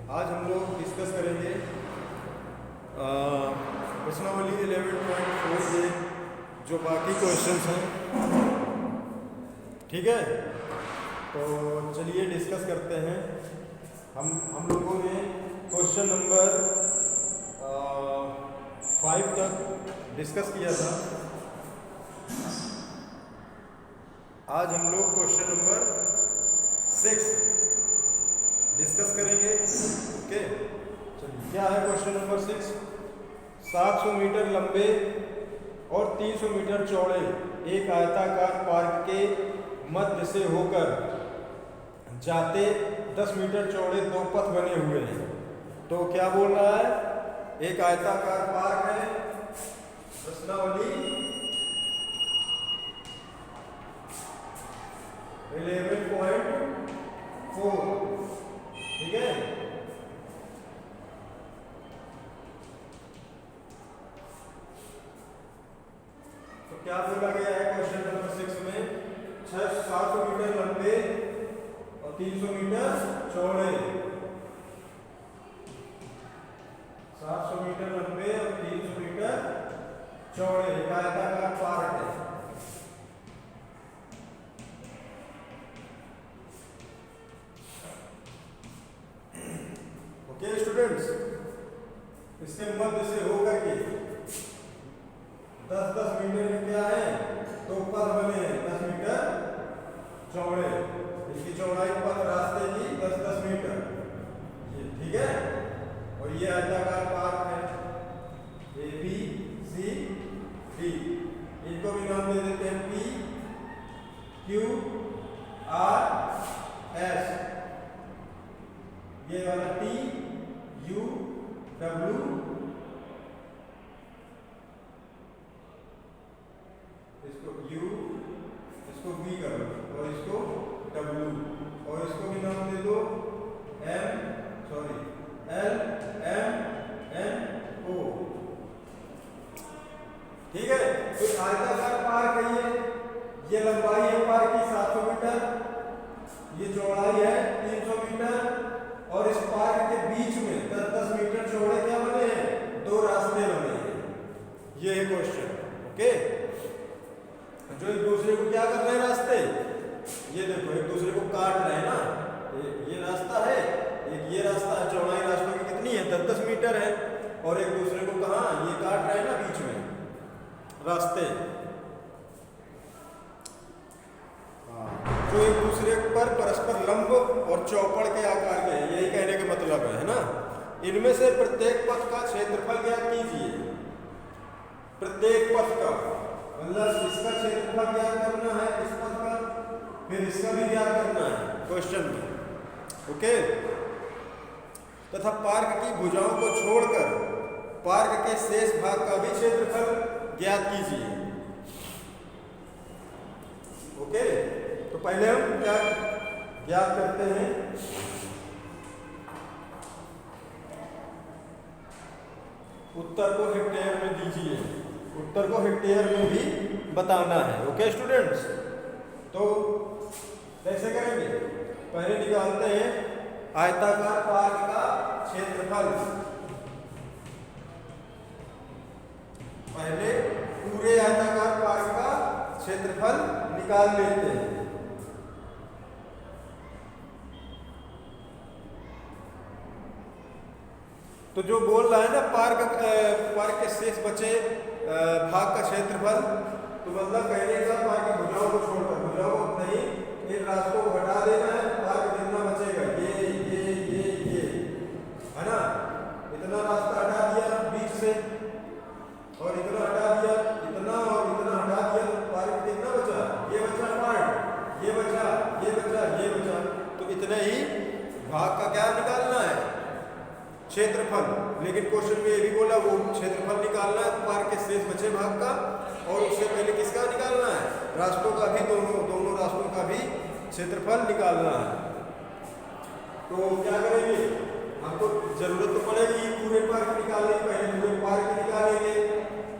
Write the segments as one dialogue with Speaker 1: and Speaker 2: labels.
Speaker 1: आज हम लोग डिस्कस करेंगे प्रश्नावली 11.4 से जो बाकी क्वेश्चंस हैं। ठीक है, तो चलिए डिस्कस करते हैं। हम लोगों ने क्वेश्चन नंबर 5 तक डिस्कस किया था। आज हम लोग क्वेश्चन नंबर 6 डिस्कस करेंगे। ओके, चलिए क्या है क्वेश्चन नंबर 6। 700 मीटर लंबे और 300 मीटर चौड़े एक आयताकार पार्क के मध्य से होकर जाते 10 मीटर चौड़े दो पथ बने हुए हैं। तो क्या बोल रहा है, एक आयताकार पार्क है, प्रश्नावली 11.4। ठीक है, तो क्या बोला गया है क्वेश्चन नंबर 6 में, 700 मीटर लंबे और 300 मीटर चौड़े, 700 मीटर लंबे और 300 मीटर चौड़े एक आयताकार पार्क है। ओके स्टूडेंट्स, इसके मध्य से होकर के 10-10 मीटर में क्या है, दो पथ बने हैं 10 मीटर चौड़े। इसकी चौड़ाई पथ रास्ते की 10-10 मीटर। ठीक है, और ये आयताकार पार्क है ABCD। इनको भी नाम दे देते हैं PQRS। ये वाला TUW, इसको U, इसको V करो और इसको W, और इसको भी नाम दे दो LMNO। ठीक है, तो आयताकार पार्क है ये लंबाई है पार्क की 700 मीटर, ये चौड़ाई है 300 मीटर, और इस पार्क के बीच में 10-10 मीटर चौड़े क्या बने हैं, दो रास्ते बने हैं। ये है क्वेश्चन। ओके, जो एक दूसरे को क्या कर रहे हैं रास्ते, ये देखो एक दूसरे को काट रहे हैं ना। ये रास्ता है, एक ये रास्ता है, चौड़ाई रास्तों की कितनी है, 10-10 मीटर है, और एक दूसरे को कहाँ ये काट रहे हैं ना बीच में रास्ते। जो एक दूसरे पर परस्पर लंब और चौपड़ के आकार के हैं, यही कहने का मतलब है ना। इनमें से प्रत्येक पथ का क्षेत्रफल ज्ञात कीजिए। प्रत्येक पथ का मतलब इसका क्षेत्रफल ज्ञात करना है, इस पथ का, फिर इसका भी ज्ञात करना है क्वेश्चन में। ओके, तथा पार्क की भुजाओं को छोड़कर पार्क के शेष भाग का भी क्षेत्रफल ज्ञात कीजिए। ओके, तो पहले हम क्या ज्ञात करते हैं, उत्तर को हेक्टेयर में दीजिए। उत्तर को हेक्टेयर में भी बताना है। ओके स्टूडेंट्स, तो कैसे करेंगे, पहले निकालते हैं आयताकार पार्क का क्षेत्रफल। पहले पूरे आयताकार पार्क का क्षेत्रफल निकाल लेते हैं। तो जो बोल रहा है ना पार्क के शेष बचे भाग का क्षेत्रफल, तो मतलब कहने का पार्क की भुजाओं को छोड़कर, भुजाओं को नहीं, इन रास्तों को हटा देना है, पार्क जितना बचेगा ये है ना। इतना रास्ता हटा दिया बीच से, और इतना हटा दिया, इतना और इतना हटा दिया, तो पार्क कितना बचा, ये बचा पार्ट, ये बचा, ये बचा, ये बचा। तो इतना ही भाग का क्या निकालना है, क्षेत्रफल। लेकिन क्वेश्चन में ये भी बोला वो क्षेत्रफल निकालना है पार्क के शेष बचे भाग का, और उससे पहले किसका निकालना है, रास्तों का भी, दोनों रास्तों का भी क्षेत्रफल निकालना है। तो क्या करेंगे, हमको जरूरत तो पड़ेगी पूरे पार्क निकालने की। पहले पूरे पार्क निकालेंगे,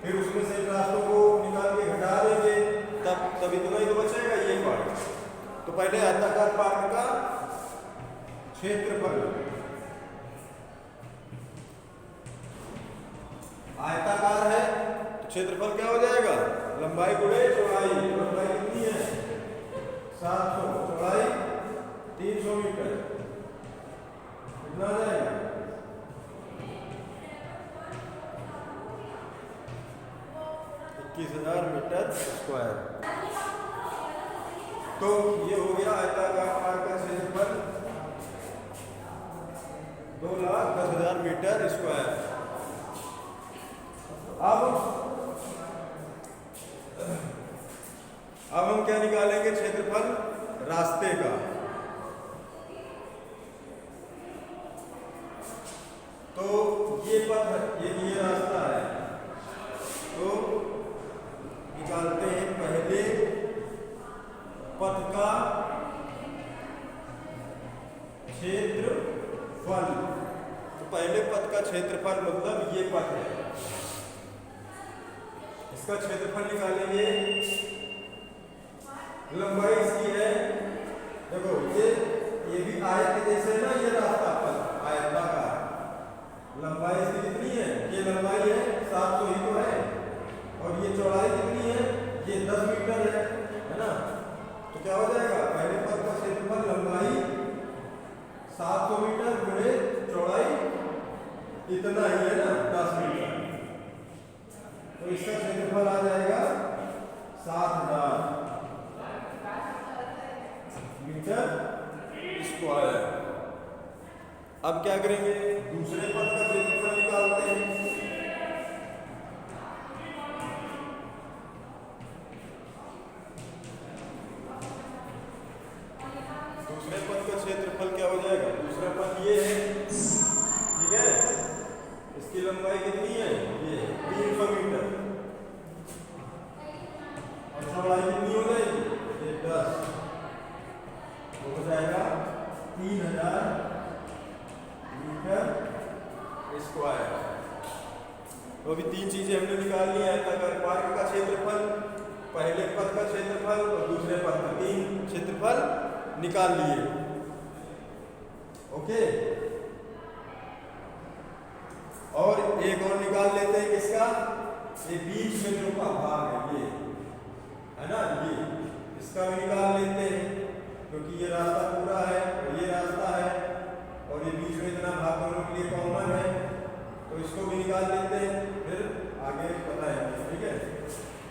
Speaker 1: फिर उसमें से रास्तों को निकाल के हटा देंगे, तब इतना ही तो बचेगा ये पार्क। तो पहले आयताकार पार्क का क्षेत्रफल क्षेत्रफल क्या हो जाएगा, लंबाई गुणे चौड़ाई। लंबाई कितनी है 700, चौड़ाई 300 मीटर, कितना आ जाएगा 21,000 मीटर स्क्वायर। तो ये हो गया आयताकार का क्षेत्रफल 2,10,000 मीटर स्क्वायर। अब हम क्या निकालेंगे, क्षेत्रफल रास्ते का। तो ये पथ है, ये रास्ता है, तो निकालते हैं पहले पथ का क्षेत्रफल। तो पहले पथ का क्षेत्रफल मतलब ये पथ है, इसका क्षेत्रफल निकालेंगे। लंबाई इसकी है, देखो ये भी आयत के जैसे है ना, ये रास्ता पथ आयताकार। लंबाई इसकी कितनी है, ये लंबाई है 700 ही तो है, और ये चौड़ाई कितनी है, ये 10 मीटर है ना। तो क्या हो जाएगा, पहले पथ का क्षेत्रफल लंबाई 700 मीटर गुणे चौड़ाई इतना ही है ना 10 मीटर, तो इसका क्षेत्रफल आ जाएगा 7,000 मीटर स्क्वायर। अब क्या करेंगे, दूसरे पथ का क्षेत्रफल निकालते हैं। दूसरे पथ का क्षेत्रफल क्या हो जाएगा, दूसरा पथ ये है, ठीक है, इसकी लंबाई कितनी है, ये 300 मीटर, और चौड़ाई कितनी हो जाएगी, ये 10, हो जाएगा 3,000 मीटर स्क्वायर। तो अभी तीन चीजें हमने निकाल ली हैं, आयताकार पार्क का क्षेत्रफल, पहले पथ का क्षेत्रफल और दूसरे पथ का, 3 क्षेत्रफल निकाल लिए। ओके, और एक और निकाल लेते हैं, किसका, ये बीच में जो का भाग है ये है ना, ये इसका भी निकाल लेते हैं, क्योंकि ये रास्ता पूरा है और ये रास्ता है, और ये बीच में इतना भाग दोनों के लिए कॉमन है, तो इसको भी निकाल लेते हैं, फिर आगे पता है, ठीक है।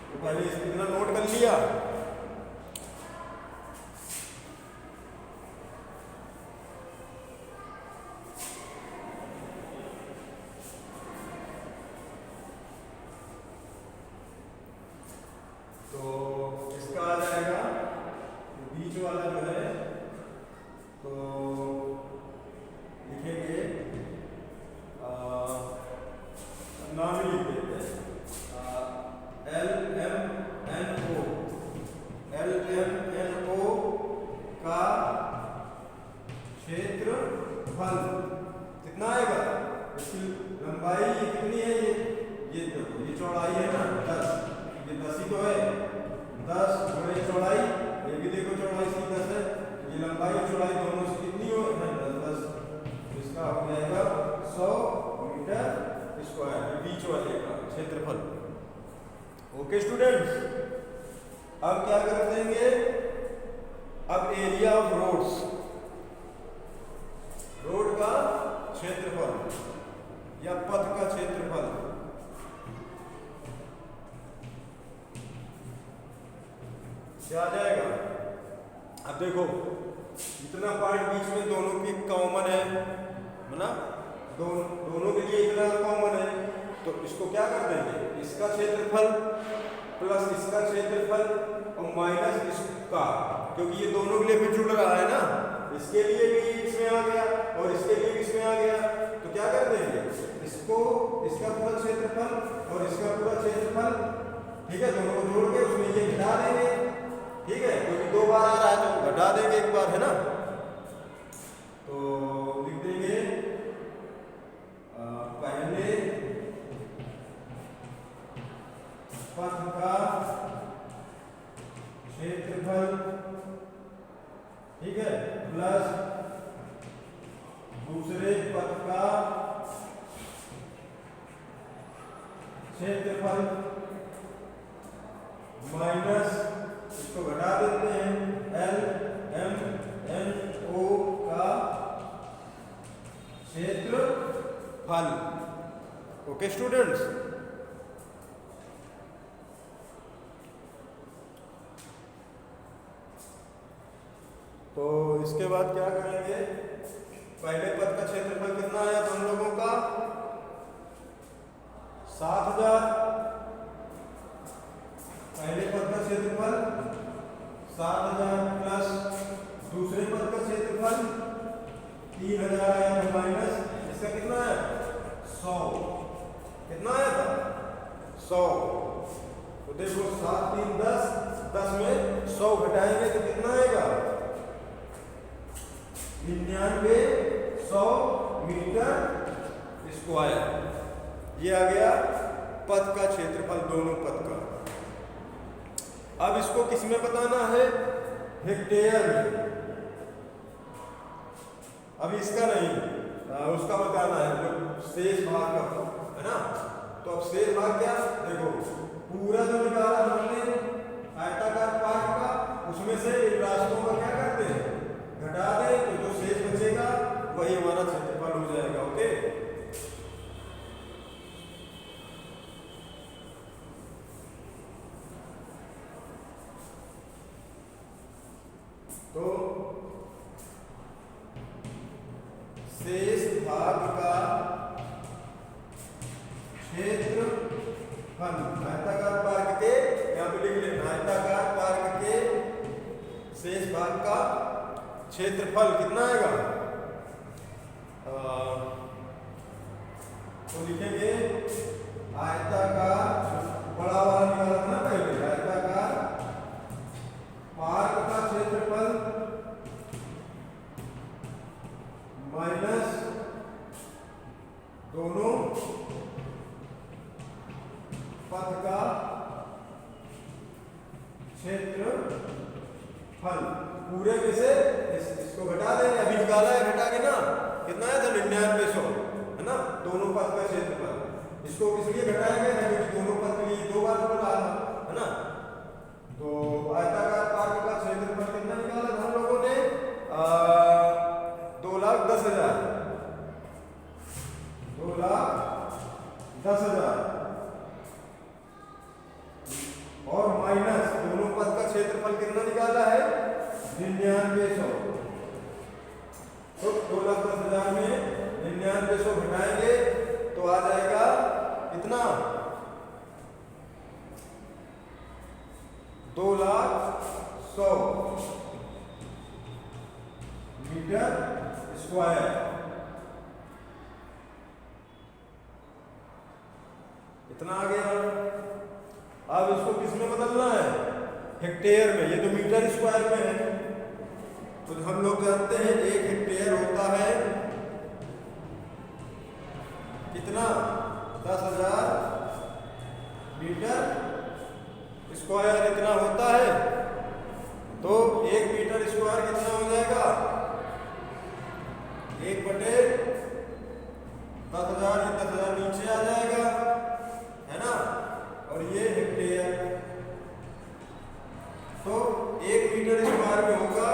Speaker 1: तो पहले इतना नोट कर लिया। तो इसका आ जाएगा बीच वाला जो है, तो लिखेंगे नाम ही लिख देते हैं, LMNO का क्षेत्रफल कितना आएगा, इसकी लंबाई कितनी है, ये देखो, ये चौड़ाई है ना 10, ये 10 ही तो है, 10 गुणे चौड़ाई, ये भी देखो चौड़ाई इसकी 10 है, ये लंबाई और चौड़ाई दोनों से कितनी हो, 10, इसका हो जाएगा 100 मीटर स्क्वायर, बीच वाले का क्षेत्रफल। ओके स्टूडेंट्स, अब क्या कर देंगे, अब एरिया ऑफ रोड्स, रोड का क्षेत्रफल या पथ का क्षेत्रफल। क्या आ जाएगा, अब देखो इतना पार्ट बीच में दोनों की कॉमन है ना, दोनों के लिए इतना कॉमन है, तो इसको क्या कर देंगे, इसका क्षेत्रफल प्लस इसका क्षेत्रफल और माइनस इसका, क्योंकि ये दोनों के लिए भी जुड़ रहा है ना, इसके लिए भी इसमें आ गया और इसके लिए भी इसमें आ गया, तो क्या कर देंगे, इसको इसका पूरा क्षेत्रफल और इसका पूरा क्षेत्रफल, ठीक है, दोनों को जोड़ के उसमें ये घटा देंगे, ठीक है, क्योंकि 2 बार आ रहा है तो घटा देंगे एक बार, है ना। तो लिख देंगे पहले पथ का क्षेत्रफल, ठीक है, प्लस दूसरे पथ का क्षेत्रफल, माइनस इसको घटा देते हैं एल एम एन ओ का क्षेत्रफल। ओके स्टूडेंट्स, तो इसके बाद क्या करेंगे, पहले पद का क्षेत्रफल कितना आया था हम लोगों का 7000। पहले पद का क्षेत्रफल 7000 प्लस दूसरे पद का क्षेत्रफल 3000 आया था माइनस इसका कितना है 100। कितना आया था 100। तो देखो 7 3 10, 10 में 100 घटाएंगे तो कितना आएगा 9900 मीटर स्क्वायर। ये आ गया पद का क्षेत्रफल दोनों पद का। अब इसको किस में बताना है हेक्टेयर में। अब इसका नहीं उसका बताना है जो शेष भाग का है ना। तो अब शेष भाग क्या, देखो पूरा जो निकाला हमने आयताकार पार्ट का उसमें से इन राशियों का क्या करते हैं घटा दें, तो जो शेष बचेगा वही हमारा क्षेत्रफल हो जाएगा। ओके, तो शेष भाग का क्षेत्रफल आयताकार पार्क के, यहाँ पे लिख लेना आयताकार पार्क के शेष भाग का क्षेत्रफल कितना आएगा, तो लिखेंगे आयताकार बड़ा वाला निकाला था ना पहले, आयताकार पार्क का क्षेत्रफल माइनस दोनों पद का क्षेत्रफल पूरे में से इसको घटा देंगे। अभी निकाला है घटा के ना, कितना आया था 9900 है ना दोनों पद का क्षेत्रफल। इसको इसलिए घटाएंगे ना क्योंकि दोनों पद के लिए 2 बार बोला है ना। तो आयताकार पार्क का क्षेत्रफल कितना निकाला था हम लोगों ने 2,10,000 और माइनस दोनों पद का क्षेत्रफल कितना निकाला है 9900। तो 2,10,000 में 9900 घटाएंगे तो आ जाएगा कितना 2,100 मीटर स्क्वायर। इतना आ गया। अब इसको किस में बदलना है हेक्टेयर में। ये तो मीटर स्क्वायर में है, तो हम लोग जानते हैं 1 हेक्टेयर होता है कितना 10,000 मीटर स्क्वायर इतना होता है। तो 1 मीटर स्क्वायर कितना हो जाएगा 1/10,000। 10,000 नीचे आ जाएगा है ना, और ये हेक्टेयर। तो 1 मीटर स्क्वायर में होगा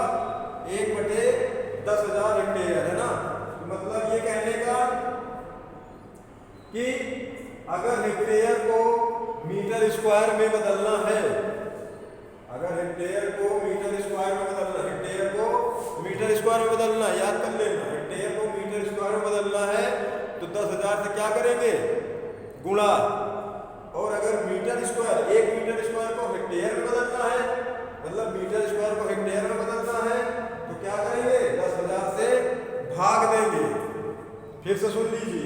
Speaker 1: 1/10,000 हेक्टेयर है ना। तो मतलब ये कहने का कि अगर हेक्टेयर को मीटर स्क्वायर में बदलना है, अगर हेक्टेयर को मीटर स्क्वायर में बदलना, हेक्टेयर को मीटर स्क्वायर में बदलना, याद कर लेना हेक्टेयर को मीटर स्क्वायर में बदलना है तो 10,000 से क्या करेंगे गुणा। और अगर मीटर स्क्वायर 1 मीटर स्क्वायर को हेक्टेयर में बदलना है, मतलब मीटर स्क्वायर को हेक्टेयर में बदलना है तो क्या करेंगे 10,000 से भाग देंगे। फिर से सुन लीजिए,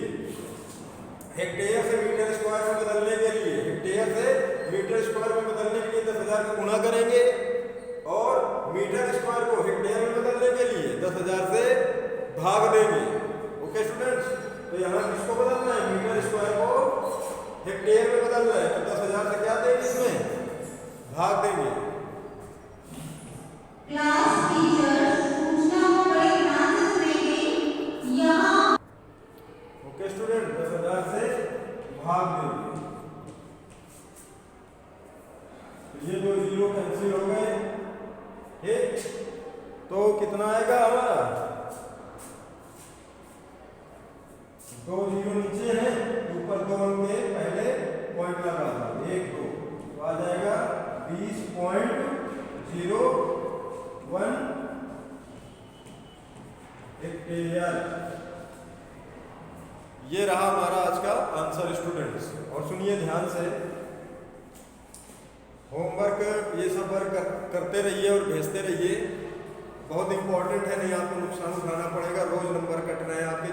Speaker 1: हेक्टेयर से मीटर स्क्वायर में बदलने के लिए, हेक्टेयर से मीटर स्क्वायर में बदलने के लिए 10,000 का गुणा करेंगे और मीटर स्क्वायर को हेक्टेयर में बदलने के लिए 10,000 से भाग देंगे। ओके स्टूडेंट्स, तो यहाँ किसको बदलना है मीटर स्क्वायर को हेक्टेयर में बदलना है तो 10,000 से क्या देंगे इसमें भाग देंगे।
Speaker 2: क्लास टीचर सूचना को बड़े ध्यान से सुनेंगे। यहाँ
Speaker 1: ओके स्टूडेंट 10,000 से भाग देंगे। ये तो 0 नीचे है, ऊपर 2 अंक के पहले पॉइंट लगा दो, 1 2, तो आ जाएगा 20.01 हेक्टेयर। ये रहा हमारा आज का आंसर स्टूडेंट्स। और सुनिए ध्यान से, होमवर्क ये सब वर्क करते रहिए और भेजते रहिए, बहुत इंपॉर्टेंट है, नहीं आपको नुकसान उठाना पड़ेगा, रोज नंबर कट रहे हैं आपके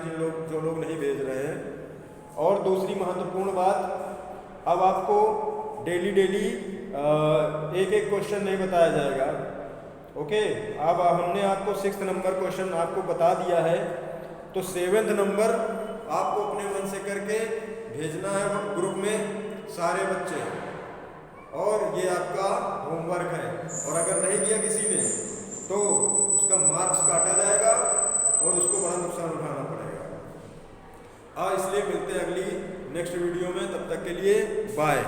Speaker 1: जो लोग नहीं भेज रहे हैं। और दूसरी महत्वपूर्ण बात, अब आपको डेली एक एक क्वेश्चन नहीं बताया जाएगा, ओके। अब हमने आपको 6th नंबर क्वेश्चन आपको बता दिया है, तो 7th नंबर आपको अपने मन से करके भेजना है ग्रुप में सारे बच्चे, और ये आपका होमवर्क है। और अगर नहीं किया किसी ने तो उसका मार्क्स काटा जाएगा और उसको बड़ा नुकसान उठाना पड़ेगा। इसलिए मिलते हैं अगली नेक्स्ट वीडियो में, तब तक के लिए बाय।